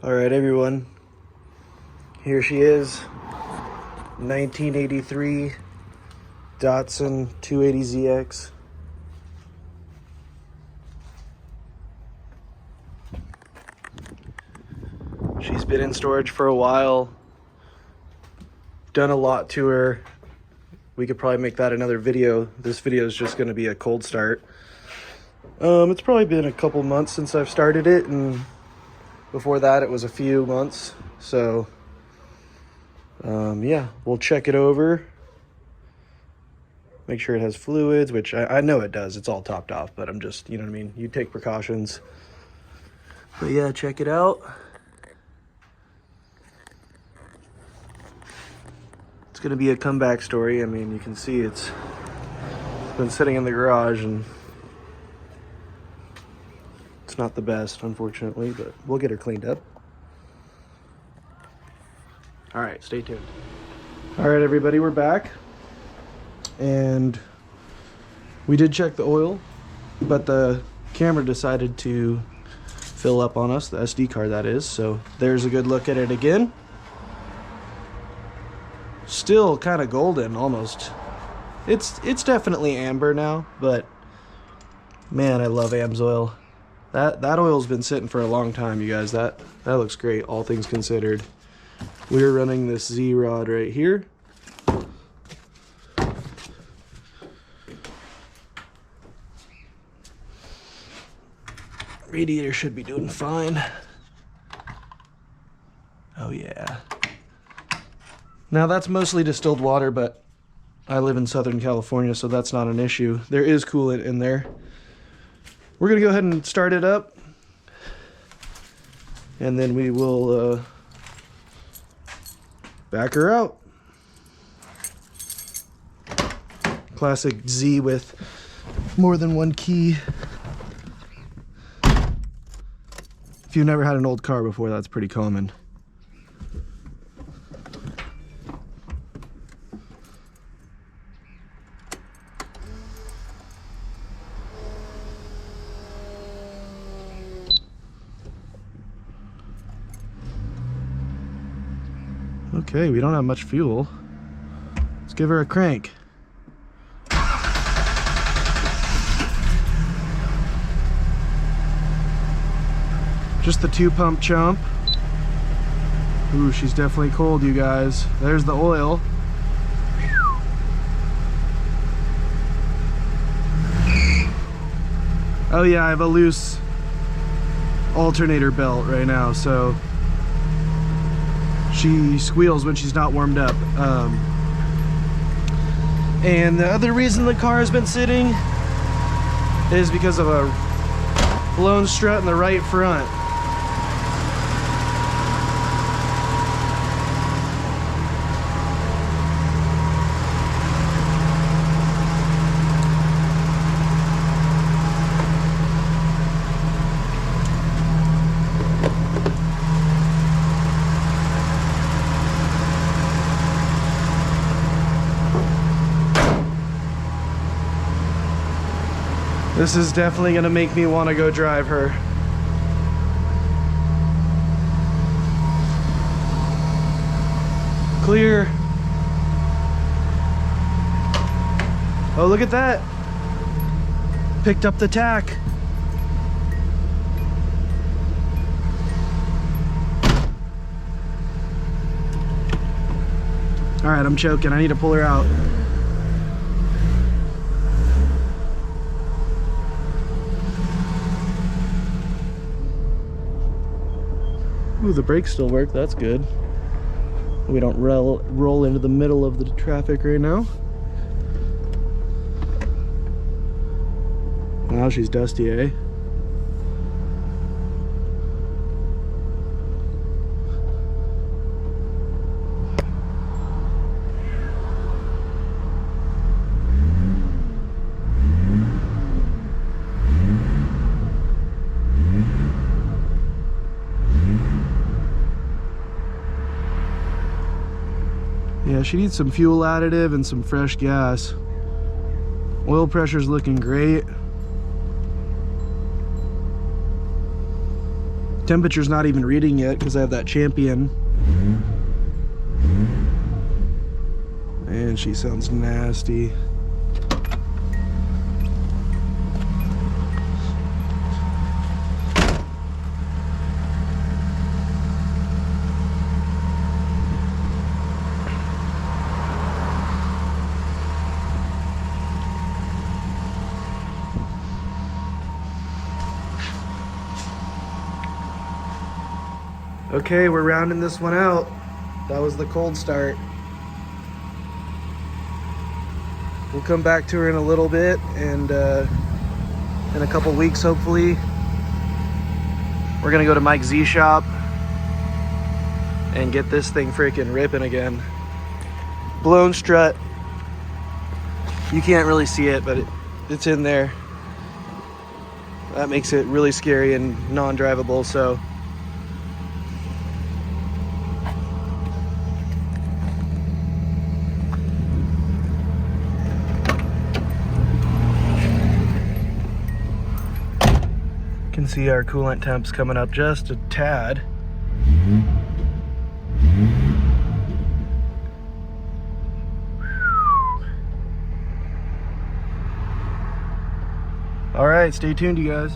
All right, everyone. Here she is, 1983 Datsun 280ZX. She's been in storage for a while. Done a lot to her. We could probably make that another video. This video is just going to be a cold start. It's probably been a couple months since I've started it, and before that it was a few months. So yeah, we'll check it over, make sure it has fluids, which I know it does. It's all topped off, but I'm just, you know what I mean, you take precautions. But yeah, check it out. It's gonna be a comeback story. I mean, you can see it's been sitting in the garage and it's not the best, unfortunately, but we'll get her cleaned up. All right, stay tuned. All right, everybody, we're back. And we did check the oil, but the camera decided to fill up on us, the SD card that is. So there's a good look at it again. Still kind of golden, almost. It's definitely amber now, but man, I love AMSOIL. That oil's been sitting for a long time, you guys. That looks great, all things considered. We're running this Z rod right here. Radiator should be doing fine. Oh yeah. Now that's mostly distilled water, but I live in Southern California, so that's not an issue. There is coolant in there. We're gonna go ahead and start it up, and then we will back her out. Classic Z with more than one key. If you've never had an old car before, that's pretty common. Okay, we don't have much fuel. Let's give her a crank. Just the 2-pump chump. Ooh, she's definitely cold, you guys. There's the oil. Oh yeah, I have a loose alternator belt right now, so she squeals when she's not warmed up. And the other reason the car has been sitting is because of a blown strut in the right front. This is definitely gonna make me want to go drive her. Clear. Oh, look at that. Picked up the tack. All right, I'm choking. I need to pull her out. Ooh, the brakes still work. That's good. We don't roll into the middle of the traffic right now. Wow, she's dusty, eh? Yeah, she needs some fuel additive and some fresh gas. Oil pressure's looking great. Temperature's not even reading yet because I have that Champion. And she sounds nasty. Okay, we're rounding this one out. That was the cold start. We'll come back to her in a little bit, and in a couple weeks, hopefully, we're gonna go to Mike Z shop and get this thing freaking ripping again. Blown strut. You can't really see it, but it's in there. That makes it really scary and non-drivable, so. Can see our coolant temps coming up just a tad. All right, stay tuned, you guys.